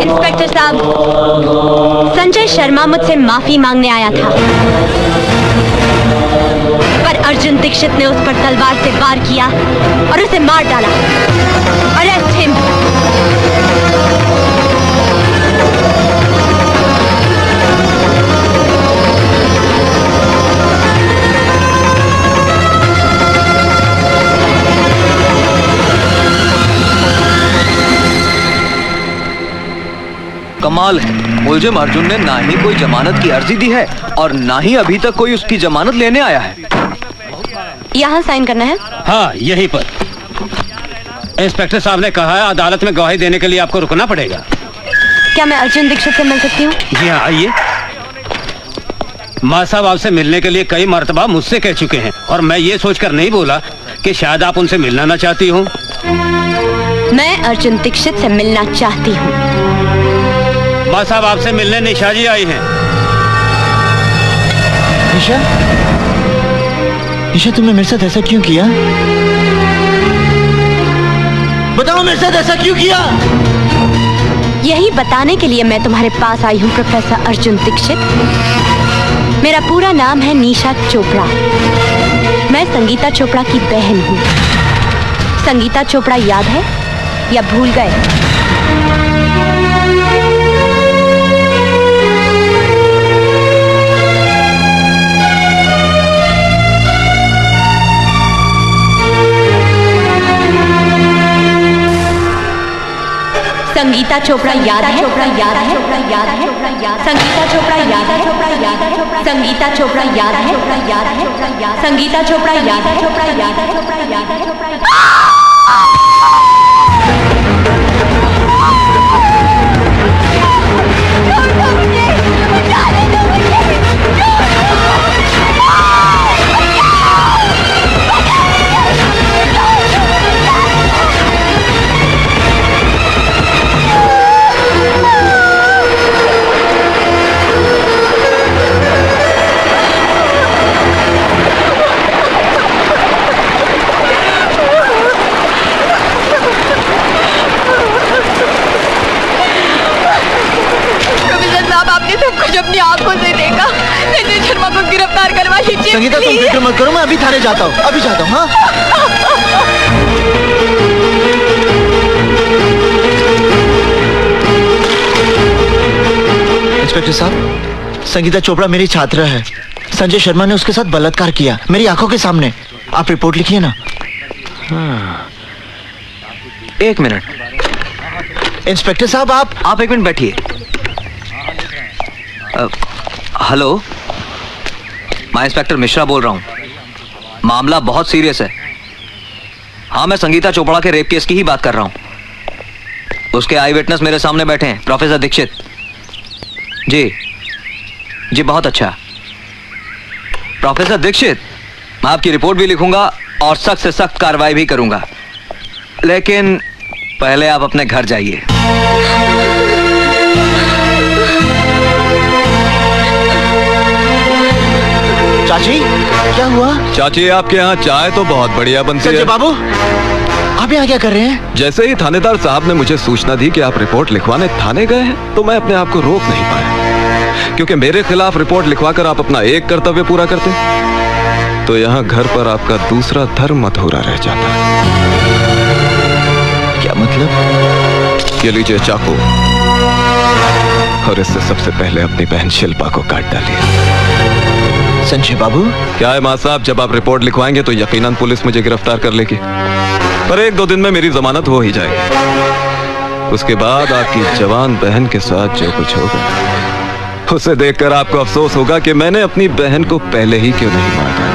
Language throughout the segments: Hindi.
इंस्पेक्टर साहब, संजय शर्मा मुझसे माफी मांगने आया था, पर अर्जुन दीक्षित ने उस पर तलवार से वार किया और उसे मार डाला। Arrest him. कमाल है, मुलजिम अर्जुन ने ना ही कोई जमानत की अर्जी दी है और ना ही अभी तक कोई उसकी जमानत लेने आया है। यहाँ साइन करना है? हाँ, यहीं पर। इंस्पेक्टर साहब ने कहा है अदालत में गवाही देने के लिए आपको रुकना पड़ेगा। क्या मैं अर्जुन दीक्षित से मिल सकती हूँ? जी हाँ, आइए। माँ साहब आपसे मिलने के लिए कई मर्तबा मुझसे कह चुके हैं और मैं ये सोचकर नहीं बोला कि शायद आप उनसे मिलना ना चाहती हूँ। मैं अर्जुन दीक्षित से मिलना चाहती हूँ। माँ साहब आपसे मिलने निशा जी आई हैं। निशा, निशा तुमने मेरे साथ ऐसा क्यों किया? बताओ मेरे साथ ऐसा क्यों किया? यही बताने के लिए मैं तुम्हारे पास आई हूँ प्रोफेसर अर्जुन दीक्षित। मेरा पूरा नाम है निशा चोपड़ा। मैं संगीता चोपड़ा की बहन हूँ। संगीता चोपड़ा याद है या भूल गए? संगीता चोपड़ा याद है? चोपड़ा याद है? चोपड़ा याद है? संगीता चोपड़ा याद है? चोपड़ा याद है? संगीता चोपड़ा याद है? चोपड़ा याद है? संगीता चोपड़ा याद है? चोपड़ा याद है? चोपड़ा याद है? चोपड़ा याद है? अपनी आंखों से देखा। संजय शर्मा को गिरफ्तार करवा लीजिए। संगीता तुम फिक्र मत करो, मैं अभी थाने जाता हूँ, अभी जाता हूँ। हाँ, इंस्पेक्टर साहब, संगीता चोपड़ा मेरी छात्रा है। संजय शर्मा ने उसके साथ बलात्कार किया मेरी आंखों के सामने। आप रिपोर्ट लिखिए ना। हाँ। एक मिनट इंस्पेक्टर साहब, आप एक मिनट बैठिए। हेलो, मैं इंस्पेक्टर मिश्रा बोल रहा हूँ। मामला बहुत सीरियस है। हाँ, मैं संगीता चोपड़ा के रेप केस की ही बात कर रहा हूँ। उसके आई विटनेस मेरे सामने बैठे हैं, प्रोफेसर दीक्षित। जी जी, बहुत अच्छा। प्रोफेसर दीक्षित, मैं आपकी रिपोर्ट भी लिखूंगा और सख्त से सख्त कार्रवाई भी करूंगा, लेकिन पहले आप अपने घर जाइए। चाची, क्या हुआ? चाची, आपके यहाँ चाय तो बहुत बढ़िया बनती है। संजय बाबू, आप यहाँ क्या कर रहे हैं? जैसे ही थानेदार साहब ने मुझे सूचना दी कि आप रिपोर्ट लिखवाने थाने गए हैं, तो मैं अपने आप को रोक नहीं पाया, क्योंकि मेरे खिलाफ रिपोर्ट लिखवाकर आप अपना एक कर्तव्य पूरा करते तो यहाँ घर पर आपका दूसरा धर्म अधूरा रह जाता। क्या मतलब? ये लीजिए चाकू, और इससे सबसे पहले अपनी बहन शिल्पा को काट डालिए। संजय बाबू, क्या है मां साहब, जब आप रिपोर्ट लिखवाएंगे तो यकीनन पुलिस मुझे गिरफ्तार कर लेगी, पर 1-2 दिन में मेरी जमानत हो ही जाएगी। उसके बाद आपकी जवान बहन के साथ जो कुछ होगा, उसे देखकर आपको अफसोस होगा कि मैंने अपनी बहन को पहले ही क्यों नहीं मार डाला।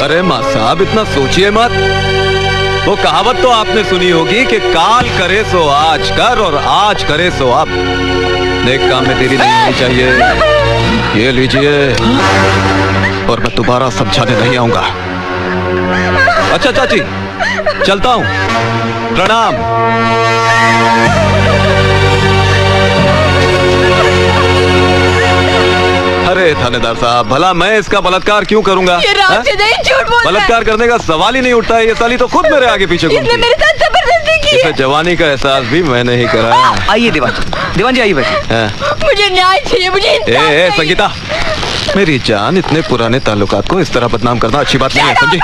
अरे मां साहब, इतना सोचिए मत। वो कहावत तो आपने सुनी होगी कि काल करे सो आज कर और आज करे सो अब। नेक काम में देरी नहीं होनी चाहिए। ये लीजिए, और मैं दोबारा समझाने नहीं आऊंगा। अच्छा चाची, चलता हूं। प्रणाम। अरे थानेदार साहब, भला मैं इसका बलात्कार क्यों करूंगा? ये राज से नहीं, झूठ बोल रहा है। बलात्कार करने का सवाल ही नहीं उठता है। ये साली तो खुद मेरे आगे पीछे घूमती इसने है। मेरे साथ जबरदस्ती की इसे है। जवानी का एहसास भी मैंने ही कराया। आइए दीवान जी आइए बैठिए। हाँ। मुझे न्याय चाहिए, मुझे इंसाफ चाहिए। संगीता, मेरी जान, इतने पुराने ताल्लुकात को इस तरह बदनाम करना अच्छी बात नहीं है, समझी?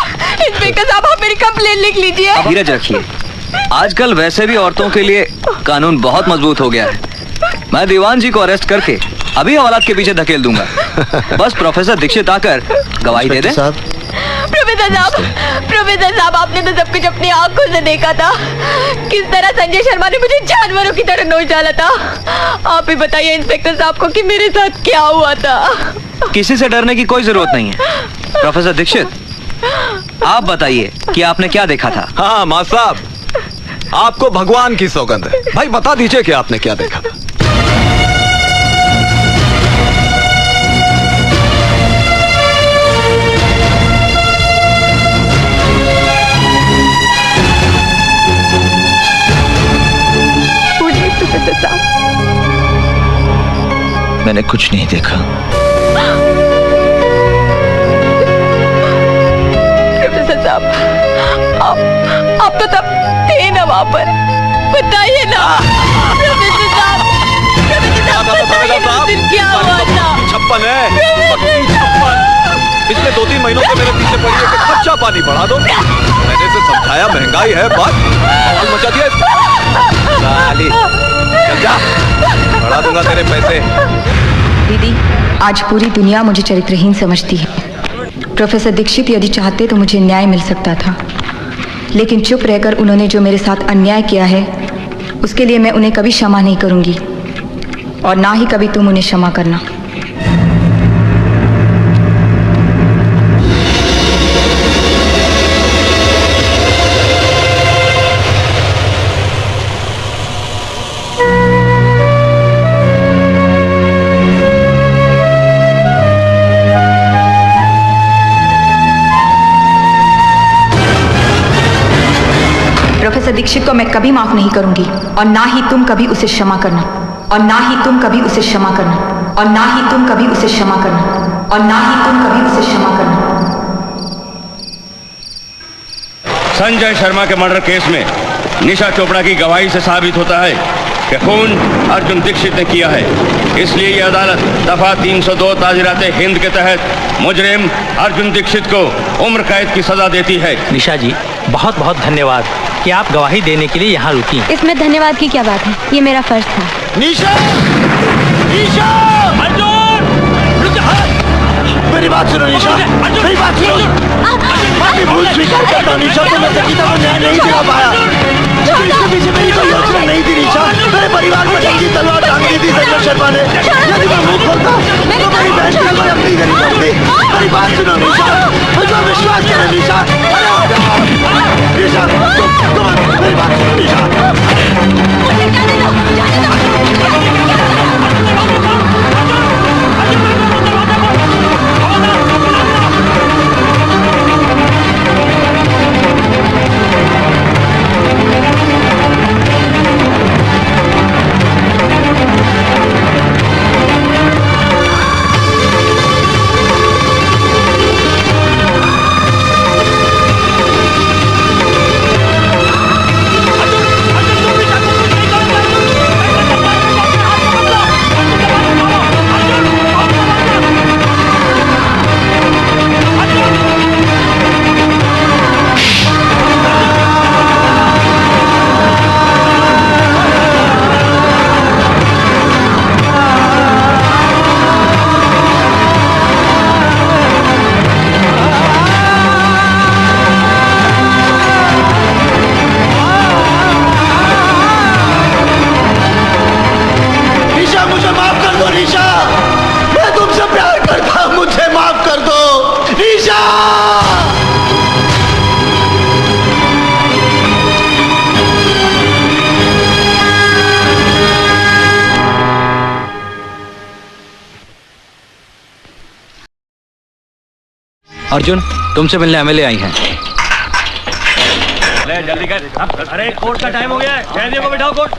इंस्पेक्टर साहब, आप मेरी कंप्लेन लिख लीजिए। अब धीरज रखिए। आजकल वैसे भी औरतों के लिए कानून बहुत मजबूत हो गया है। मैं दीवान जी को अरेस्ट करके अभी हवालात के पीछे धकेल दूंगा। बस प्रोफेसर दीक्षित आकर गवाही दे दे। प्रोफेसर साहब, आपने तो सब कुछ अपनी आंखों से देखा था। किस तरह संजय शर्मा ने मुझे जानवरों की तरह नोच डाला था। आप ही बताइए इंस्पेक्टर साहब को कि मेरे साथ क्या हुआ था। किसी से डरने की कोई जरूरत नहीं है। प्रोफेसर दीक्षित, आप बताइए कि आपने क्या देखा था। हाँ मां साहब, आपको भगवान की सौगंध है। भाई बता दीजिए कि आपने क्या देखा था। बोलिए प्रोफेसर साहब। मैंने कुछ नहीं देखा। प्रोफेसर साहब, आप तो तब थे ना वहां पर, बताइए ना। प्रोफेसर साहब, बताइए ना, उस दिन क्या हुआ था। 56 है, पक्की 56। पिछले 2-3 महीनों से मेरे पीछे पड़ी है कि कच्चा पानी बढ़ा दो। मैंने इसे समझाया, महंगाई है, बात बवाल मचा दिया साली। चल जा, बढ़ा दूंगा तेरे पैसे। दीदी, आज पूरी दुनिया मुझे चरित्रहीन समझती है। प्रोफेसर दीक्षित यदि चाहते तो मुझे न्याय मिल सकता था, लेकिन चुप रहकर उन्होंने जो मेरे साथ अन्याय किया है उसके लिए मैं उन्हें कभी क्षमा नहीं करूंगी, और ना ही कभी तुम उन्हें क्षमा करना। प्रोफेसर दीक्षित को मैं कभी माफ नहीं करूंगी, और ना ही तुम कभी उसे क्षमा करना, और ना ही तुम कभी उसे क्षमा करना, और ना ही तुम कभी उसे क्षमा करना, और ना ही तुम कभी उसे क्षमा करना। संजय शर्मा के मर्डर केस में निशा चोपड़ा की गवाही से साबित होता है कि खून अर्जुन दीक्षित ने किया है। इसलिए ये अदालत दफा 302 ताजिराते हिंद के तहत मुजरिम अर्जुन दीक्षित को उम्र कैद की सजा देती है। निशा जी, बहुत बहुत धन्यवाद कि आप गवाही देने के लिए यहाँ रुकी। इसमें धन्यवाद की क्या बात है, ये मेरा फर्ज था। निशा! निशा! मेरी बात सुनो निशा, मेरी बात सुनो। मैं भूल स्वीकार करता हूँ निशा, तो मैं संगीता को न्याय नहीं दिला पाया। लेकिन इसके पीछे मेरी कोई योजना नहीं थी निशा। मेरे परिवार पर जंगी तलवार टांग दी थी संजय शर्मा ने। यदि मैं मुंह खोलता तो मेरी बहन की कोई अपनी गरीब होती। मेरी बात सुनो निशा, मुझे विश्वास करो निशा। निशा, तुम मेरी बात सुनो निशा। अर्जुन, तुमसे मिलने एमएलए आई हैं। जल्दी कर। अरे कोर्ट का टाइम हो गया है, कैदियों को बिठाओ कोर्ट।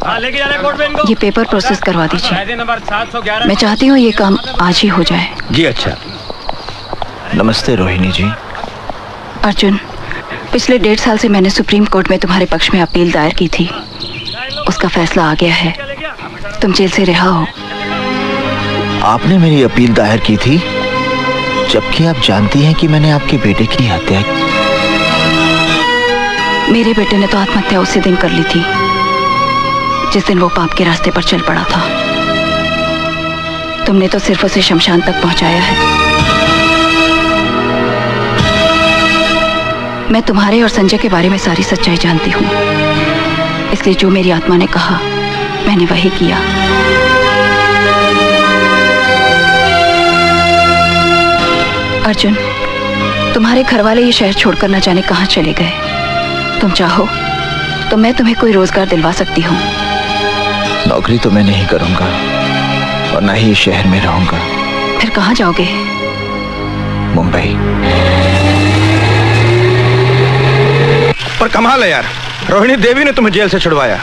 हाँ, लेके जाना कोर्ट में इनको। ये पेपर प्रोसेस करवा दीजिए। कैदी नंबर 711। मैं चाहती हूँ ये काम आज ही हो जाए। जी अच्छा। नमस्ते रोहिणी जी। अर्जुन, पिछले 1.5 साल से मैंने सुप्रीम कोर्ट में तुम्हारे पक्ष में अपील दायर की थी। उसका फैसला आ गया है, तुम जेल से रिहा हो। आपने मेरी अपील दायर की थी, जबकि आप जानती हैं कि मैंने आपके बेटे की हत्या की। मेरे बेटे ने तो आत्महत्या उसी दिन कर ली थी जिस दिन वो पाप के रास्ते पर चल पड़ा था। तुमने तो सिर्फ उसे शमशान तक पहुंचाया है। मैं तुम्हारे और संजय के बारे में सारी सच्चाई जानती हूँ, इसलिए जो मेरी आत्मा ने कहा मैंने वही किया। अर्जुन, तुम्हारे घर वाले ये शहर छोड़कर न जाने कहाँ चले गए। तुम चाहो तो मैं तुम्हें कोई रोजगार दिलवा सकती हूँ। नौकरी तो मैं नहीं करूंगा और न ही इस शहर में रहूंगा। फिर कहाँ जाओगे? मुंबई। पर कमाल है यार, रोहिणी देवी ने तुम्हें जेल से छुड़वाया।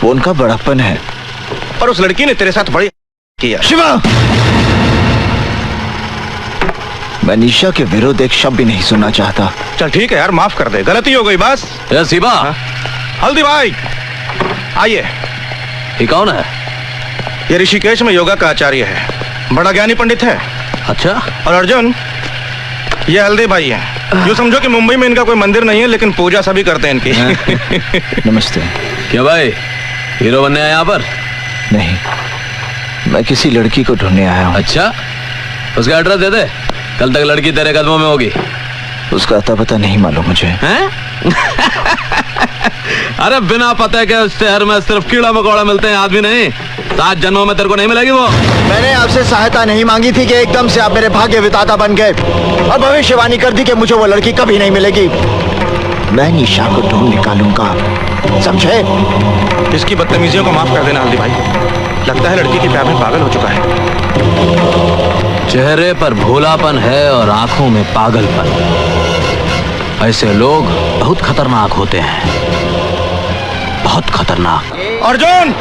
वो उनका बड़प्पन है। और उस लड़की ने तेरे साथ बड़ी किया। शिवा, मैं निशा के विरुद्ध एक शब्द भी नहीं सुनना चाहता। चल ठीक है यार, माफ कर दे, गलती हो गई बस। शिवा, हल्दी भाई आइए। ये कौन है? ये ऋषिकेश में योगा का आचार्य है, बड़ा ज्ञानी पंडित है। अच्छा। और अर्जुन, ये हल्दी भाई है। जो समझो कि मुंबई में इनका कोई मंदिर नहीं है, लेकिन पूजा सभी करते हैं इनकी। नमस्ते। क्या भाई, हीरो बनने आया यहाँ पर? नहीं, मैं किसी लड़की को ढूंढने आया हूँ। अच्छा, उसका एड्रेस दे दे, कल तक लड़की तेरे कदमों में होगी। उसका अता पता नहीं मालूम मुझे। हैं? अरे बिना पते के उस शहर में सिर्फ कीड़ा मकोड़ा मिलते हैं, आदमी नहीं। 7 जन्मों में तेरे को नहीं मिलेगी वो। मैंने आपसे सहायता नहीं मांगी थी कि एकदम से आप मेरे भाग्य विधाता बन गए और भविष्यवाणी कर दी कि मुझे वो लड़की कभी नहीं मिलेगी। मैं निशा को ढूंढ निकालूंगा, समझे? इसकी बदतमीजियों को माफ कर देना हल्दी भाई। लगता है लड़की के प्यार में पागल हो चुका है। चेहरे पर भोलापन है और आंखों में पागलपन। ऐसे लोग बहुत खतरनाक होते हैं, बहुत खतरनाक। अर्जुन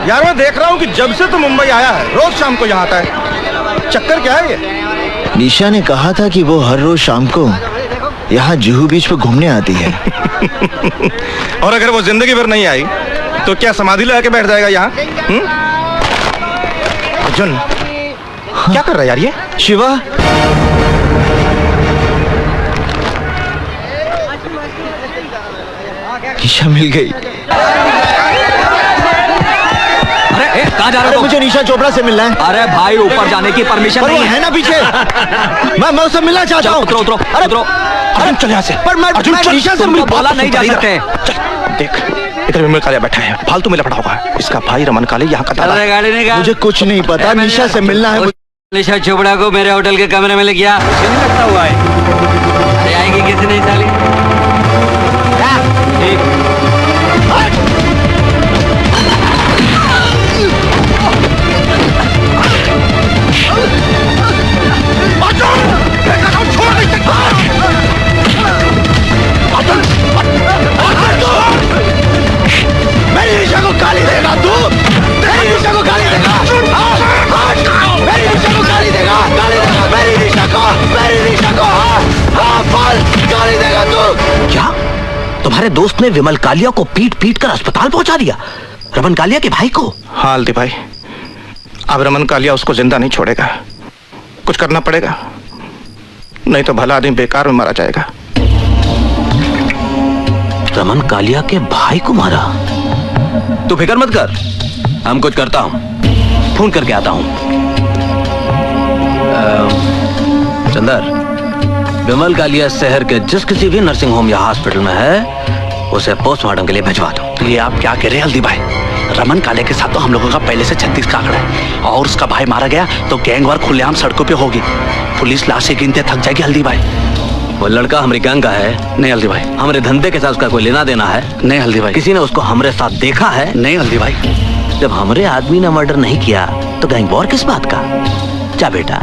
यार, मैं देख रहा हूँ कि जब से तू मुंबई आया है रोज शाम को यहाँ आता है। चक्कर क्या है ये? निशा ने कहा था कि वो हर रोज शाम को यहाँ जुहू बीच पर घूमने आती है। और अगर वो जिंदगी भर नहीं आई तो क्या समाधि लगा के बैठ जाएगा यहाँ? अर्जुन, क्या कर रहा है यार ये? शिवा, निशा मिल गई। अरे कहाँ जा रहे हो? मुझे निशा चोपड़ा से मिलना है। अरे भाई, ऊपर जाने की परमिशन पर वो नहीं है ना पीछे। मैं उससे मिलना चाहता हूँ। उतरो उतरो उतरो। अर्जुन चल यहाँ से। पर मैं निशा से मिल बोला नहीं जा सकते। देख, इधर विमल कालिया बैठा है, फालतू में लफड़ा होगा। इसका भाई रमन काले यहाँ का दादा। गाड़ी निकाल। मुझे कुछ नहीं पता, निशा से मिलना है। निशा चोपड़ा को मेरे होटल के कमरे में ले गया। नहीं लगता हुआ है। अरे आएगी किसी नहीं साली। मेरी निशा को गाली देगा तू? मेरी निशा को गाली देगा? मेरी निशा को गाली देगा? गाली देगा मेरी निशा को? मेरी निशा को गाली देगा तू? क्या तुम्हारे दोस्त ने विमल कालिया को पीट पीट कर अस्पताल पहुंचा दिया? रमन कालिया के भाई को? हाँ हल्दी भाई, अब रमन कालिया उसको जिंदा नहीं छोड़ेगा। कुछ करना पड़ेगा, नहीं तो भला आदमी बेकार में मारा जाएगा। रमन कालिया के भाई को मारा? तू फिक्र मत कर, हम कुछ करता हूं, फोन करके आता हूं। चंदर, विमल कालिया शहर के जिस किसी भी नर्सिंग होम या हॉस्पिटल में है, उसे पोस्टमार्टम के लिए भिजवा दो। तो ये आप क्या कह रहे हैं हल्दी भाई? रमन कालिया के साथ तो हम लोगों का पहले से 36 का आंकड़ा है, और उसका भाई मारा गया तो गैंगवार खुलेआम सड़कों पे होगी। पुलिस लाशें गिनते थक जाएगी हल्दी भाई। वो लड़का हमारी गैंग का है। नहीं हल्दी भाई। हमारे धंधे के साथ उसका कोई लेना देना है? नहीं हल्दी भाई। किसी ने उसको हमारे साथ देखा है? नहीं हल्दी भाई। जब हमारे आदमी ने मर्डर नहीं किया तो गैंग वॉर किस बात का? जा बेटा,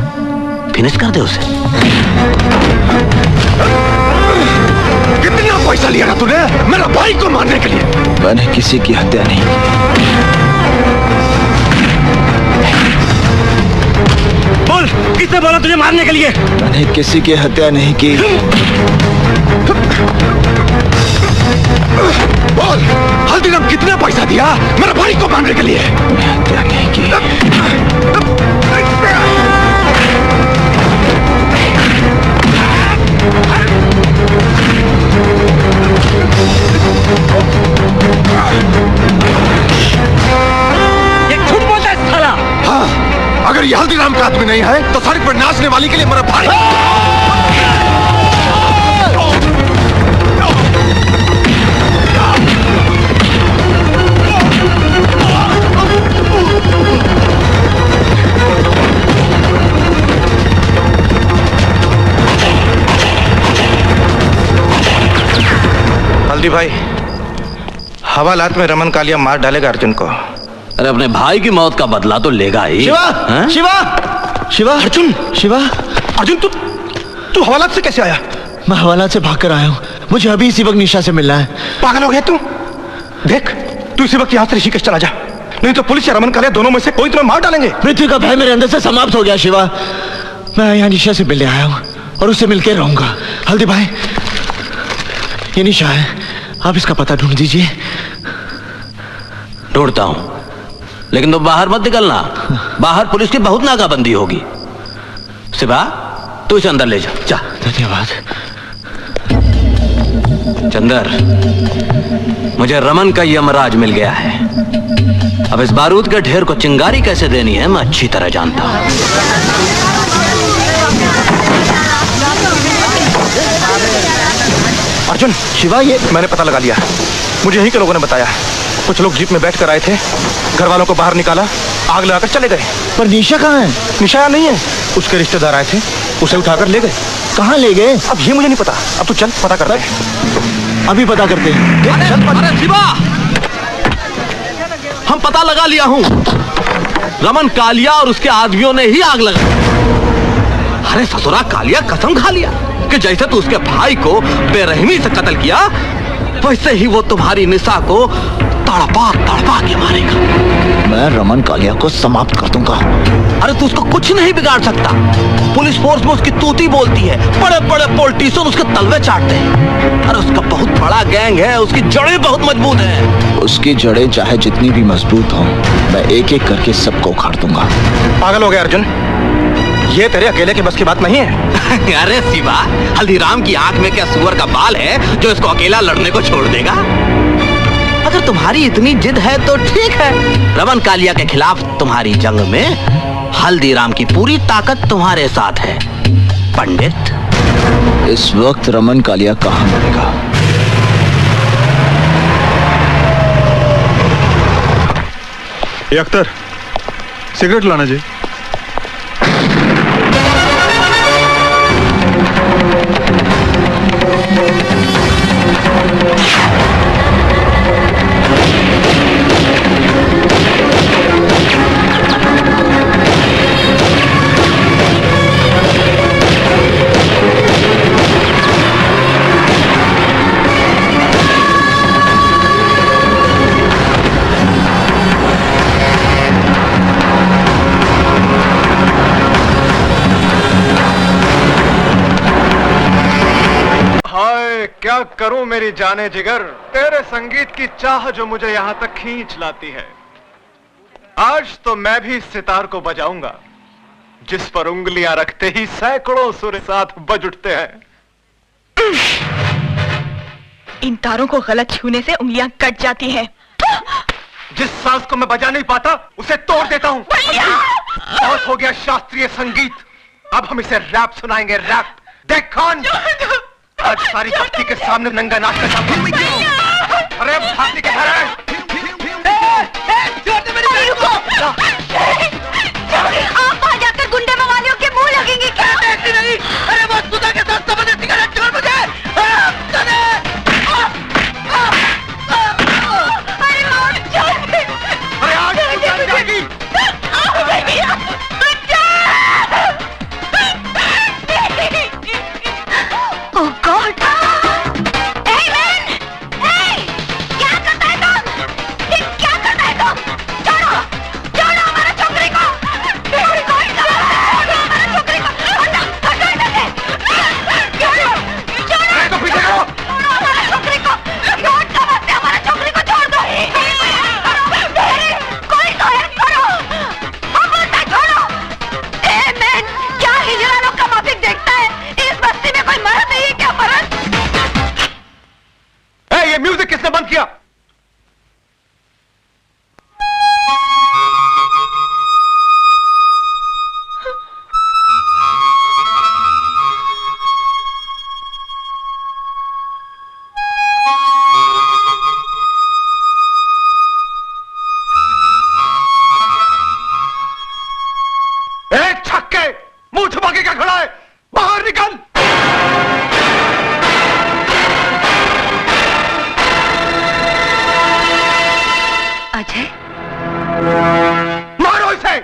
फिनिश कर दे उसे। कितना पैसा लिया ना तूने मेरा भाई को मारने के लिए? मैंने किसी की हत्या नहीं की। बोल, किसने बोला तुझे मारने के लिए? मैंने किसी की हत्या नहीं की। बोल, हल्दीराम कितना पैसा दिया मेरा भाई को मारने के लिए? मैंने हत्या नहीं की। ये झूठ बोलता है साला। हाँ, अगर ये हल्दीराम का आदमी नहीं है तो सड़क पर नाचने वाली के लिए मेरा भाई। हल्दी भाई, हवालात में रमन कालिया मार डालेगा अर्जुन को। अरे अपने भाई की मौत का बदला तो लेगा ही। शिवा, हैं? शिवा, शिवा, अर्जुन, शिवा, अर्जुन तू हवालात से कैसे आया? मैं हवालात से भागकर आया हूँ। मुझे अभी इसी वक्त निशा से मिलना है। पागल हो गया तू? देख, तू इसी वक्त यहाँ से ऋषिकेश चला जा, नहीं तो पुलिस या रमन कालिया दोनों में से कोई तुम्हें मार डालेंगे। मृत्यु का भय मेरे अंदर से समाप्त हो गया शिवा। मैं यहाँ निशा से मिलने आया हूँ और उससे मिलकर रहूंगा। हल्दी भाई, ये निशा है, आप इसका पता ढूंढ दीजिए। ढूंढता हूं, लेकिन तुम बाहर मत निकलना। बाहर पुलिस की बहुत नाकाबंदी होगी। सिवा, तू इसे अंदर ले जा। जा। धन्यवाद। चंदर, मुझे रमन का यमराज मिल गया है। अब इस बारूद के ढेर को चिंगारी कैसे देनी है मैं अच्छी तरह जानता हूं। अर्जुन, शिवा, ये मैंने पता लगा लिया। मुझे यहीं के लोगों ने बताया। कुछ लोग जीप में बैठकर आए थे, घर वालों को बाहर निकाला, आग लगाकर चले गए। पर निशा कहाँ है? निशा यहाँ नहीं है। उसके रिश्तेदार आए थे, उसे उठाकर ले गए। कहाँ ले गए? अब ये मुझे नहीं पता। अब तू चल पता करते हैं। अभी पता करते हैं। अरे शिवा, हम पता लगा लिया हूं। रमन कालिया और उसके आदमियों ने ही आग लगाई। अरे ससुरा कालिया कसम खा लिया कि जैसे तू उसके भाई को बेरहमी से कत्ल किया, वैसे ही वो तुम्हारी निशा को तड़पा तड़पा के मारेगा। मैं रमन कालिया को समाप्त कर दूंगा। अरे तू उसको कुछ नहीं बिगाड़ सकता। पुलिस फोर्स में उसकी तूती बोलती है, बड़े बड़े पॉलिटिशियन उसके तलवे चाटते हैं। अरे उसका बहुत बड़ा गैंग है, उसकी जड़ें बहुत मजबूत हैं। उसकी जड़ें चाहे जितनी भी मजबूत हों, मैं एक एक करके सबको उखाड़ दूंगा। पागल हो गया अर्जुन, ये तेरे अकेले की बस की बात नहीं है। अरे शिवा, हल्दीराम की आंख में क्या सुअर का बाल है जो इसको अकेला लड़ने को छोड़ देगा? अगर तुम्हारी इतनी जिद है तो ठीक है। रमन कालिया के खिलाफ तुम्हारी जंग में हल्दीराम की पूरी ताकत तुम्हारे साथ है पंडित। इस वक्त रमन कालिया कहाँ मरेगा? ये अख्तर, सिगरेट लाना जी। क्या करूं मेरी जाने जिगर, तेरे संगीत की चाह जो मुझे यहां तक खींच लाती है। आज तो मैं भी इस सितार को बजाऊंगा जिस पर उंगलियां रखते ही सैकड़ों सुर साथ बज उठते हैं। इन तारों को गलत छूने से उंगलियां कट जाती हैं। जिस सांस को मैं बजा नहीं पाता उसे तोड़ देता हूं। बहुत हो गया शास्त्रीय संगीत, अब हम इसे रैप सुनाएंगे। रैप देख कौन आज सारी बस्ती के सामने नंगा नाच का सामने। अरे भाती के घर है। आप वहां जाकर गुंडे मवालियों के मुंह लगेंगे क्या? नहीं, अरे वो सुधा के साथ जबरदस्ती सिगरेट छोड़ मुझे। अरे आज जाएगी। एक छक्के मुंह छुपा के क्या खड़ा है? बाहर निकल। अजय, मारो इसे।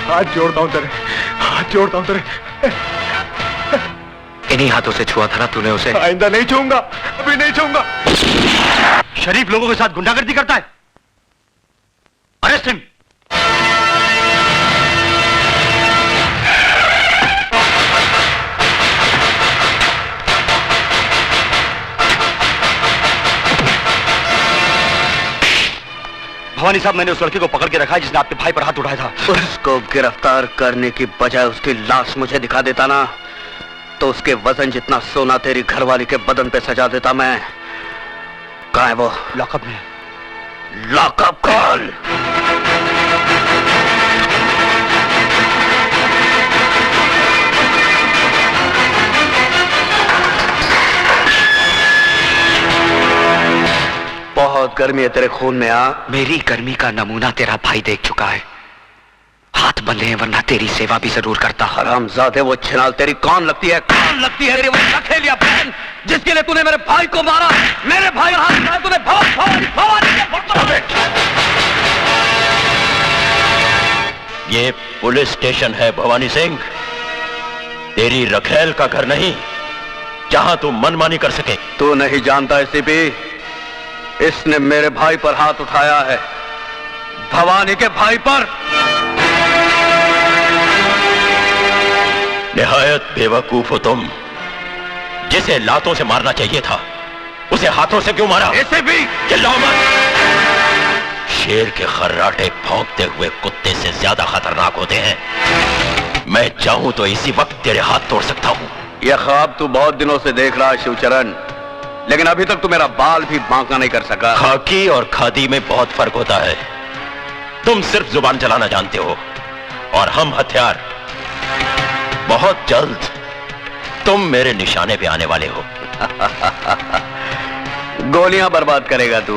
हाथ जोड़ता हूं तेरे, हाथ जोड़ता हूं तेरे। इन्हीं हाथों से छुआ था ना तूने उसे? आइंदा नहीं छूऊंगा, अभी नहीं छूऊंगा। शरीफ लोगों के साथ गुंडागर्दी करता है। Arrest him. भवानी साहब, मैंने उस लड़के को पकड़ के रखा है जिसने आपके भाई पर हाथ उठाया था। उसको गिरफ्तार करने की बजाय उसकी लाश मुझे दिखा देता ना, तो उसके वजन जितना सोना तेरी घरवाली के बदन पे सजा देता मैं। कहाँ है वो? लॉकअप में। Lockup call. बहुत गर्मी है तेरे खून में। मेरी गर्मी का नमूना तेरा भाई देख चुका है। हाथ बंधे हैं, वरना तेरी सेवा भी जरूर करता। हरामजादे, वो छिनाल तेरी कौन लगती है? कौन लगती है? वो रखेलिया बहन जिसके लिए तूने मेरे भाई को मारा। मेरे भाई हाथ उठाए तूने। ये पुलिस स्टेशन है भवानी सिंह, तेरी रखेल का घर नहीं जहां तू मनमानी कर सके। तू नहीं जानता एसीपी, इसने मेरे भाई पर हाथ उठाया है, भवानी के भाई पर। निहायत बेवकूफ हो तुम। जिसे लातों से मारना चाहिए था उसे हाथों से क्यों मारा? ऐसे भी चिल्लाओ मत। शेर के खर्राटे भौंकते हुए कुत्ते से ज्यादा खतरनाक होते हैं। मैं चाहूं तो इसी वक्त तेरे हाथ तोड़ सकता हूं। यह ख्वाब तू बहुत दिनों से देख रहा है शिवचरण, लेकिन अभी तक तू मेरा बाल भी बांका नहीं कर सका। खाकी और खादी में बहुत फर्क होता है। तुम सिर्फ जुबान चलाना जानते हो और हम हथियार। बहुत जल्द तुम मेरे निशाने पे आने वाले हो। गोलियां बर्बाद करेगा तू।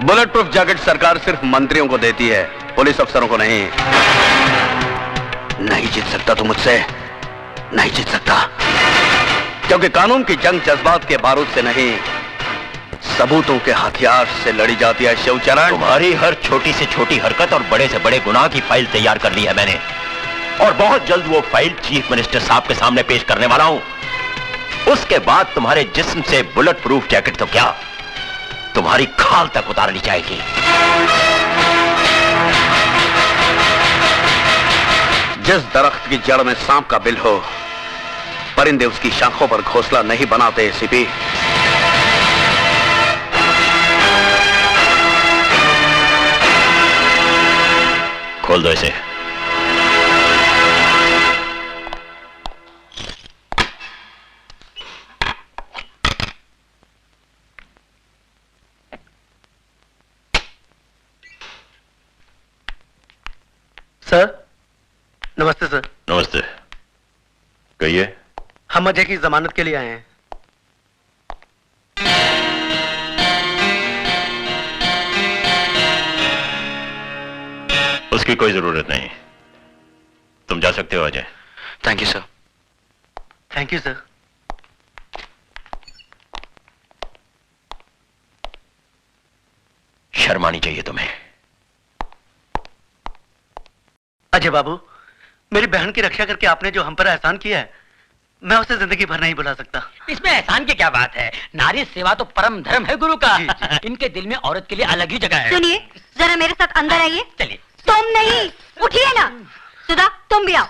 बुलेट प्रूफ जैकेट सरकार सिर्फ मंत्रियों को देती है, पुलिस अफसरों को नहीं। नहीं जीत सकता तू मुझसे, नहीं जीत सकता। क्योंकि कानून की जंग जज्बात के बारूद से नहीं, सबूतों के हथियार से लड़ी जाती है। शिवचरण, तुम्हारी हर छोटी से छोटी हरकत और बड़े से बड़े गुनाह की फाइल तैयार कर ली है मैंने, और बहुत जल्द वो फाइल चीफ मिनिस्टर साहब के सामने पेश करने वाला हूं। उसके बाद तुम्हारे जिस्म से बुलेट प्रूफ जैकेट तो क्या, तुम्हारी खाल तक उतार ली जाएगी। जिस दरख्त की जड़ में सांप का बिल हो, परिंदे उसकी शाखों पर घोंसला नहीं बनाते। एसीपी, खोल दो इसे। सर, नमस्ते सर। नमस्ते, कहिए। हम अजय की जमानत के लिए आए हैं। उसकी कोई जरूरत नहीं, तुम जा सकते हो Ajay. Thank you sir. Thank you sir. शर्म आनी चाहिए तुम्हें। अजय बाबू, मेरी बहन की रक्षा करके आपने जो हम पर एहसान किया है, मैं उसे जिंदगी भर नहीं भुला सकता। इसमें एहसान की क्या बात है, नारी सेवा तो परम धर्म है गुरु का। इनके दिल में औरत के लिए अलग ही जगह है। सुनिए, जरा मेरे साथ अंदर आइए। चलिए। तुम नहीं, उठिए ना। सुधा, तुम भी आओ।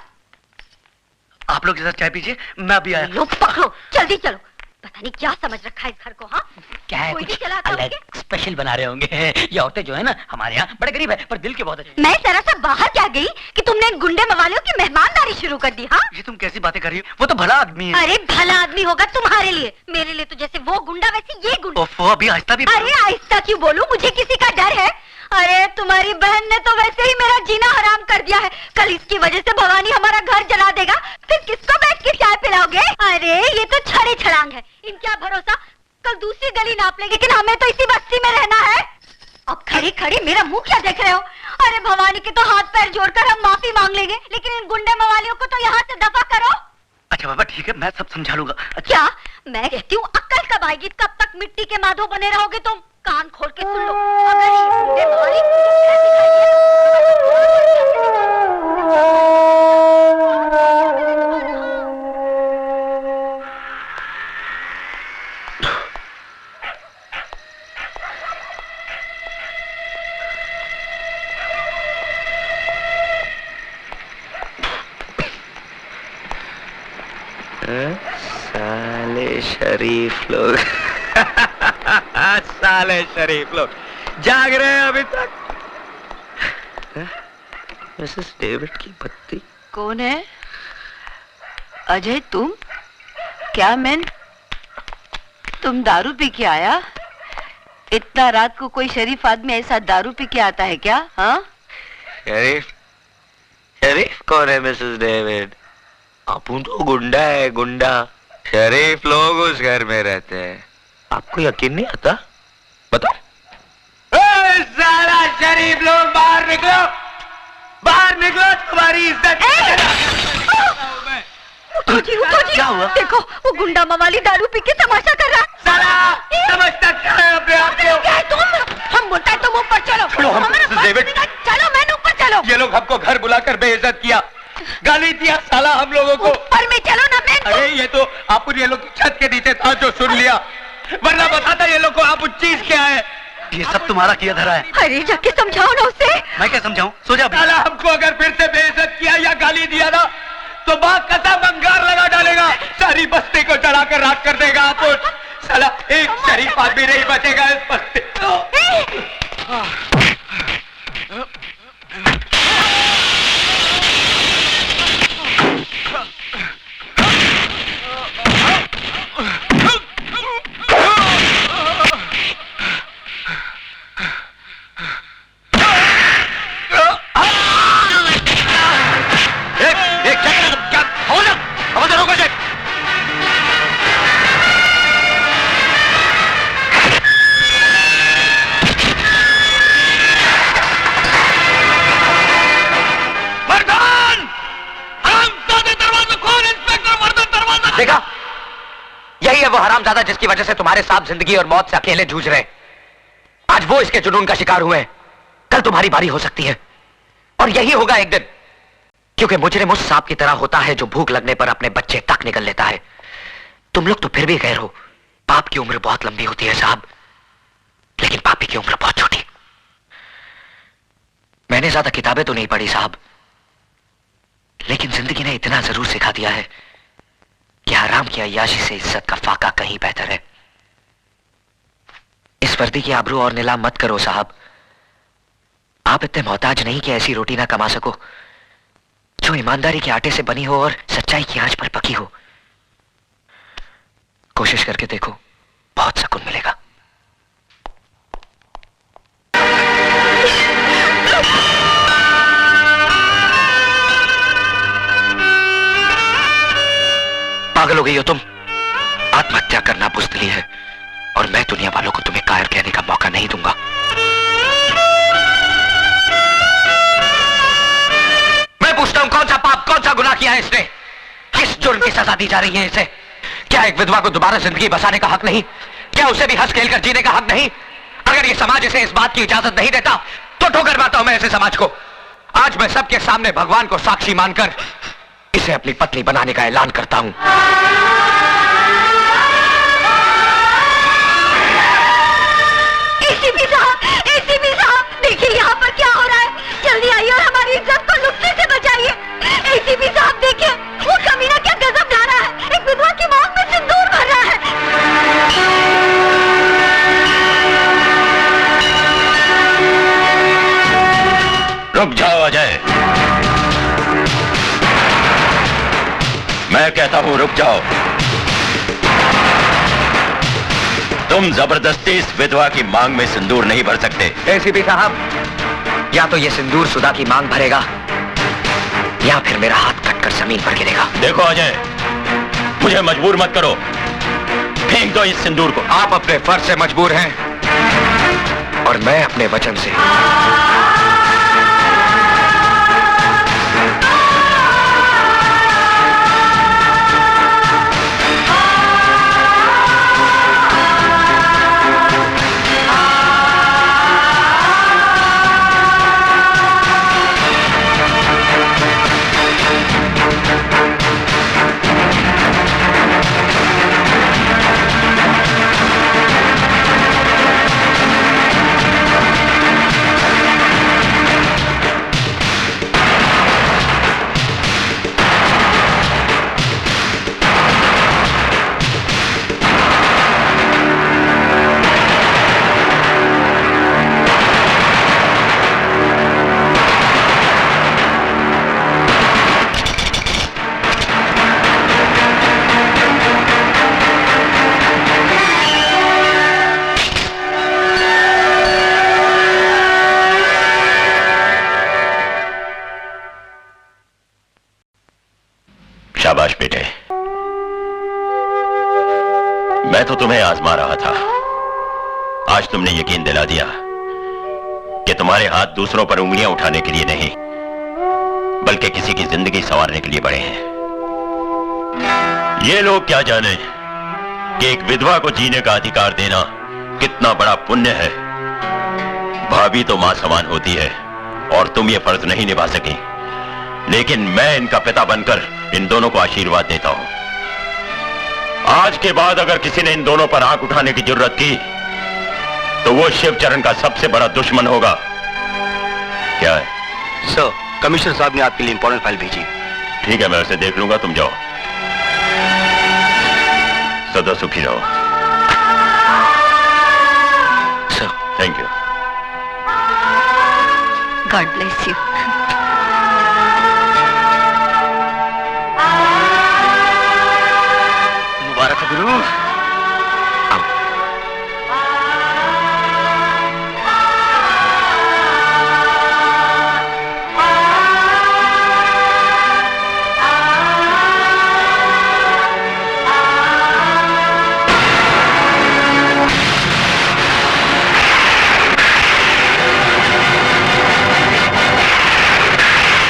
आप लोग के साथ चाय पीजिए, मैं अभी आया। लो पकड़ो, जल्दी चलो। पता नहीं क्या समझ रखा है इस घर को। हाँ, क्या है, कोई कुछ भी चलाता अलग स्पेशल बना रहे होंगे। ये औरतें जो है ना हमारे यहाँ बड़े गरीब है, पर दिल के बहुत अच्छे। मैं जरा सा बाहर क्या गई कि तुमने इन गुंडे मवालियों की मेहमानदारी शुरू कर दी। हाँ, ये तुम कैसी बातें कर रही हो? वो तो भला आदमी है। अरे भला आदमी होगा तुम्हारे लिए, मेरे लिए तो जैसे वो गुंडा वैसे ये गुंडा। ओफो, अभी आहिस्ता भी। अरे आहिस्ता क्यों बोलूं, मुझे किसी का डर है? अरे तुम्हारी बहन ने तो वैसे ही मेरा जीना हराम कर दिया है। कल इसकी वजह से भवानी हमारा घर जला देगा, फिर किसको बैठ के चाय पिलाओगे? अरे ये तो छड़े छलांग है, इनका भरोसा। कल दूसरी गली नाप लेंगे, लेकिन हमें तो इसी बस्ती में रहना है। अब खड़ी खड़ी मेरा मुंह क्या देख रहे हो? अरे भवानी के तो हाथ पैर जोड़कर हम माफी मांग लेंगे, लेकिन इन गुंडे मवालियों को तो यहाँ से दफा करो। अच्छा बाबा ठीक है, मैं सब समझा लूंगा। क्या मैं कहती हूँ अक्ल कब आएगी? कब तक मिट्टी के माधो बने रहोगे तुम? कान खोल के सुन लो, अगर ये गुंडे मवाली साले शरीफ लोग। साले शरीफ लोग जाग रहे हैं अभी तक। मिसेस डेविड की बत्ती कौन है? अजय तुम? क्या मैन, तुम दारू पी के आया? इतना रात को कोई शरीफ आदमी ऐसा दारू पी के आता है क्या? हाँ, शरीफ? शरीफ कौन है मिसेस डेविड? आपू तो गुंडा है, गुंडा। शरीफ लोग उस घर में रहते हैं। आपको यकीन नहीं आता? बताओ। सारा शरीफ लोग बाहर निकलो, बाहर निकलो, तुम्हारी इज्जत। उठो जी, उठो जी। क्या हुआ? देखो वो गुंडा मवाली दारू पी के तमाशा कर रहा है। साला समझता क्या है अपने आप को? क्या है तुम? हम बोलता है तुम ऊपर चलो। चलो, हम हमारा मिसेस डेविड। चलो, मैंने ऊपर चलो। ये लोग हमको घर बुलाकर बेइज्जत किया, गाली दिया साला हम लोगों को। ऊपर में चलो ना मैन। अरे ये तो आप ये लोग की छत के नीचे था जो सुन लिया, वरना बताता ये लोग को आप चीज क्या है। ये सब तुम्हारा किया धरा है। अरे जाके समझाओ ना उसे। मैं क्या समझाऊं? सो जा। साला हमको अगर फिर से बेइज्जत किया या गाली दिया ना तो बाग कसम अंगार लगा डालेगा, सारी बस्ती को जलाकर राख कर देगा। आप साला एक शरीफ आदमी नहीं बचेगा इस बस्ती। देखा, यही है वो हरामजादा जिसकी वजह से तुम्हारे साथ जिंदगी और मौत से अकेले जूझ रहे हैं। आज वो इसके जुनून का शिकार हुए हैं, कल तुम्हारी बारी हो सकती है और यही होगा एक दिन, क्योंकि मुजरिम उस सांप की तरह होता है जो भूख लगने पर अपने बच्चे तक निकल लेता है। तुम लोग तो फिर भी गैर हो। पाप की उम्र बहुत लंबी होती है साहब, लेकिन पापी की उम्र बहुत छोटी। मैंने ज्यादा किताबें तो नहीं पढ़ी साहब, लेकिन जिंदगी ने इतना जरूर सिखा दिया है कि हराम की अय्याशी से इज्जत का फाका कहीं बेहतर है। इस वर्दी की आबरू और नीलाम मत करो साहब। आप इतने मोहताज नहीं कि ऐसी रोटी ना कमा सको जो ईमानदारी के आटे से बनी हो और सच्चाई की आंच पर पकी हो। कोशिश करके देखो, बहुत सुकून मिलेगा। पागल हो गई हो तुम? आत्महत्या करना बुज़दिली है और मैं दुनिया वालों को तुम्हें कायर कहने का मौका नहीं दूंगा। मैं पूछता हूं, कौन सा पाप, कौन सा गुनाह किया है इसने? किस जुर्म की सजा दी जा रही है इसे? क्या एक विधवा को दोबारा जिंदगी बसाने का हक नहीं? क्या उसे भी हंस खेल कर जीने का हक नहीं? अगर ये समाज इसे इस बात की इजाजत नहीं देता तो ठोकर मारता हूं मैं ऐसे समाज को। आज मैं सबके सामने भगवान को साक्षी मानकर इसे अपनी पत्नी बनाने का ऐलान करता हूं। एसीपी साहब, देखिए यहाँ पर क्या हो रहा है। जल्दी आइए और हमारी इज्जत को लुटने से बचाइए। एसीपी साहब देखिए, वो कमीना क्या गजब ढा रहा है। एक विधवा की मौत में सिंदूर भर रहा है। रुक जाओ अजय, मैं कहता हूं रुक जाओ। तुम जबरदस्ती इस विधवा की मांग में सिंदूर नहीं भर सकते। एसीपी साहब, या तो ये सिंदूर सुधा की मांग भरेगा या फिर मेरा हाथ कटकर जमीन पर गिरेगा। देखो अजय, मुझे मजबूर मत करो, फेंक दो इस सिंदूर को। आप अपने फर्ज से मजबूर हैं और मैं अपने वचन से। शाबाश बेटे, मैं तो तुम्हें आजमा रहा था। आज तुमने यकीन दिला दिया कि तुम्हारे हाथ दूसरों पर उंगलियां उठाने के लिए नहीं, बल्कि किसी की जिंदगी संवारने के लिए बड़े हैं। ये लोग क्या जाने कि एक विधवा को जीने का अधिकार देना कितना बड़ा पुण्य है। भाभी तो मां समान होती है और तुम ये फर्ज नहीं निभा सकी, लेकिन मैं इनका पिता बनकर इन दोनों को आशीर्वाद देता हूं। आज के बाद अगर किसी ने इन दोनों पर आंख उठाने की जरूरत की तो वो शिवचरण का सबसे बड़ा दुश्मन होगा। क्या है? सर, कमिश्नर साहब ने आपके लिए इंपॉर्टेंट फाइल भेजी। ठीक है, मैं उसे देख लूंगा, तुम जाओ। सदा सुखी रहो। Sir, thank you. God bless you. मुबारक गुरु।